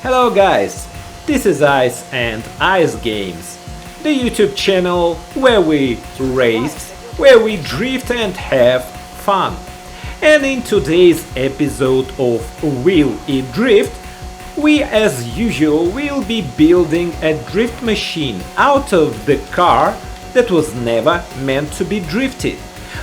Hello guys, this is Ice and Ice Games, the YouTube channel where we race, where we drift and have fun. And in today's episode of Will It Drift, we as usual will be building a drift machine out of the car that was never meant to be drifted.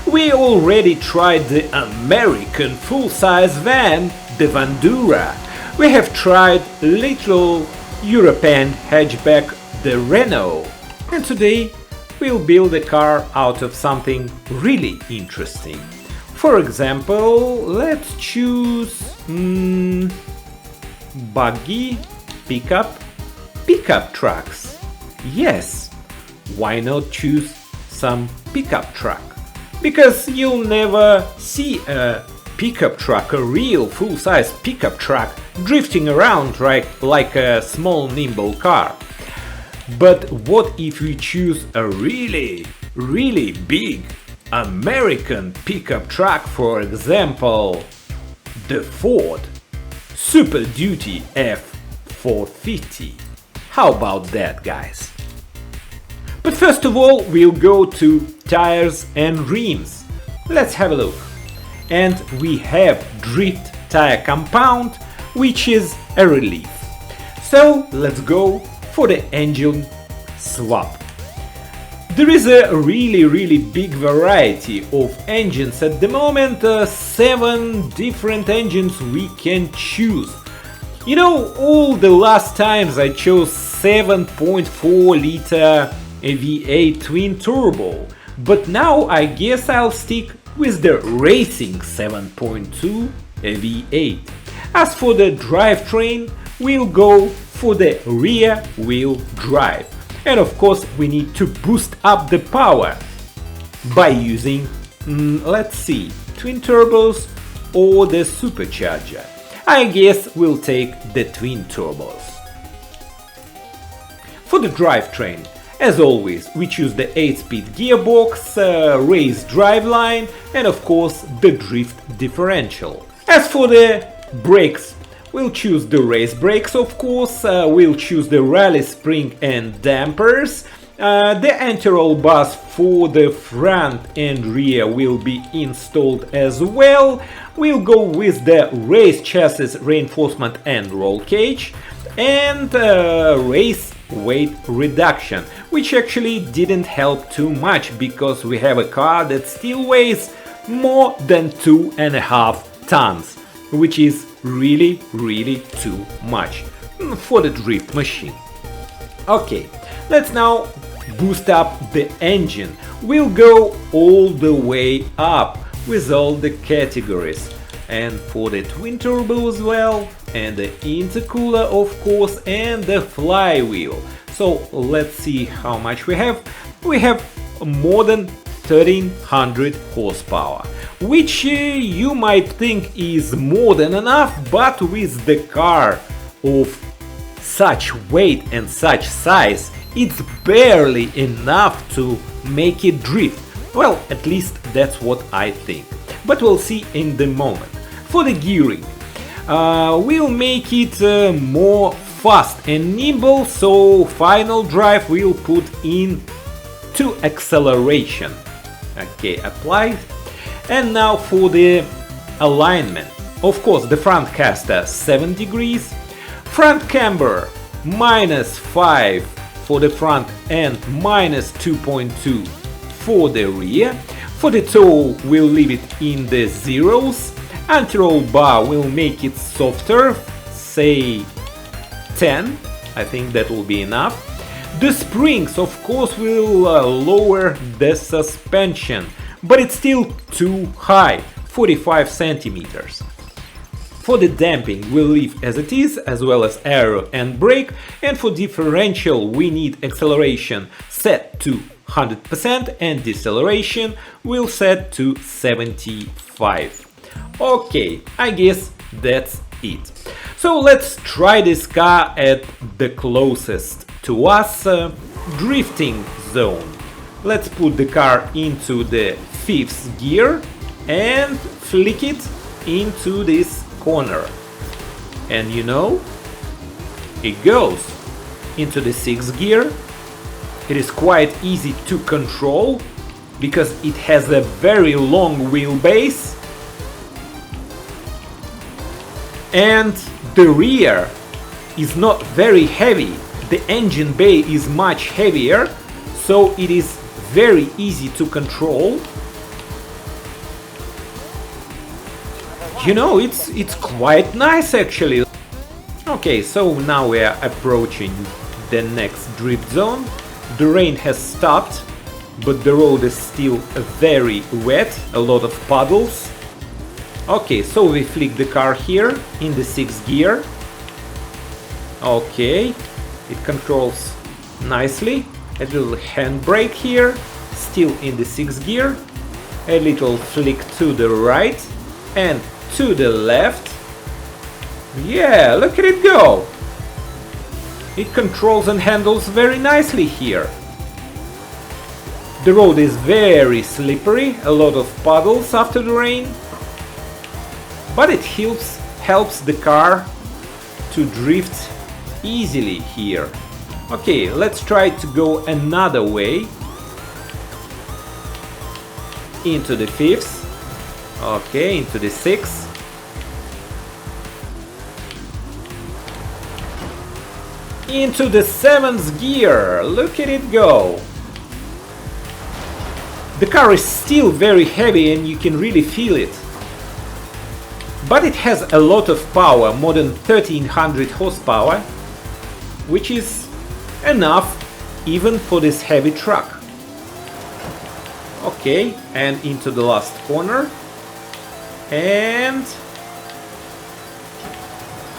We already tried the American full-size van, the Vandura. We have tried little European hatchback, the Renault. And today we'll build a car out of something really interesting. For example, let's choose buggy, pickup trucks. Yes, why not choose some pickup truck? Because you'll never see a pickup truck, a real full-size pickup truck, drifting around like a small nimble car. But what if we choose a really big American pickup truck, for example, the Ford Super Duty F450? How about that, guys? But first of all, we'll go to tires and rims. Let's have a look. And we have drift tire compound, which is a relief. So let's go for the engine swap. There is a really big variety of engines at the moment, 7 different engines we can choose. You know, all the last times I chose 7.4 liter V8 twin turbo, but now I guess I'll stick with the racing 7.2 V8. As for the drivetrain, we'll go for the rear wheel drive. And of course we need to boost up the power by using, let's see, twin turbos or the supercharger. I guess we'll take the twin turbos. For the drivetrain, as always, we choose the 8-speed gearbox, race driveline and of course the drift differential. As for the brakes, we'll choose the race brakes, of course, we'll choose the rally spring and dampers. The anti-roll bars for the front and rear will be installed as well. We'll go with the race chassis reinforcement and roll cage and race weight reduction, which actually didn't help too much because we have a car that still weighs more than 2.5 tons, which is really too much for the drift machine. Okay, let's now boost up the engine. We'll go all the way up with all the categories, and for the twin turbo as well, and the intercooler of course, and the flywheel. So let's see how much we have. We have more than 1300 horsepower, which you might think is more than enough, but with the car of such weight and such size, it's barely enough to make it drift. Well, at least that's what I think, but we'll see in the moment. For the gearing, we'll make it more fast and nimble, so final drive we'll put in to acceleration. Okay, apply. And now for the alignment. Of course, the front caster 7 degrees, front camber -5 for the front and -2.2 for the rear. For the toe, we'll leave it in the zeros. Anti-roll bar will make it softer, say 10. I think that will be enough. The springs, of course, will lower the suspension, but it's still too high, 45 centimeters. For the damping, we'll leave as it is, as well as aero and brake, and for differential we need acceleration set to 100% and deceleration we'll set to 75. Okay, I guess that's it. So let's try this car at the closest to us drifting zone. Let's put the car into the 5th gear and flick it into this corner. And you know, it goes into the 6th gear. It is quite easy to control because it has a very long wheelbase, and the rear is not very heavy. The engine bay is much heavier, so it is very easy to control. You know, it's quite nice actually. Okay, so now we are approaching the next drift zone. The rain has stopped, but the road is still very wet, a lot of puddles. Okay, so we flick the car here in the 6th gear. Okay, it controls nicely. A little handbrake here, still in the 6th gear. A little flick to the right and to the left. Yeah, look at it go! It controls and handles very nicely here. The road is very slippery, a lot of puddles after the rain, but it helps the car to drift easily here. Okay, let's try to go another way into the 5th. Okay, into the 6th. Into the 7th gear. Look at it go. The car is still very heavy and you can really feel it. But it has a lot of power, more than 1300 horsepower, which is enough even for this heavy truck. Okay, and into the last corner. And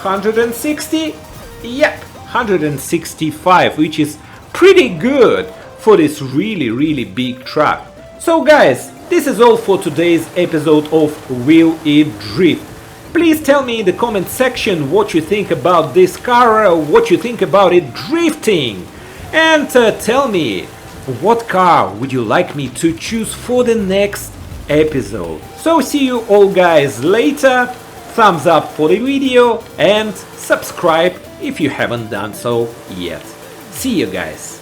160. Yep, 165, which is pretty good for this really big truck. So guys, this is all for today's episode of Will It Drift. Please tell me in the comment section what you think about this car, what you think about it drifting, and tell me what car would you like me to choose for the next episode. So see you all guys later, thumbs up for the video and subscribe if you haven't done so yet. See you guys.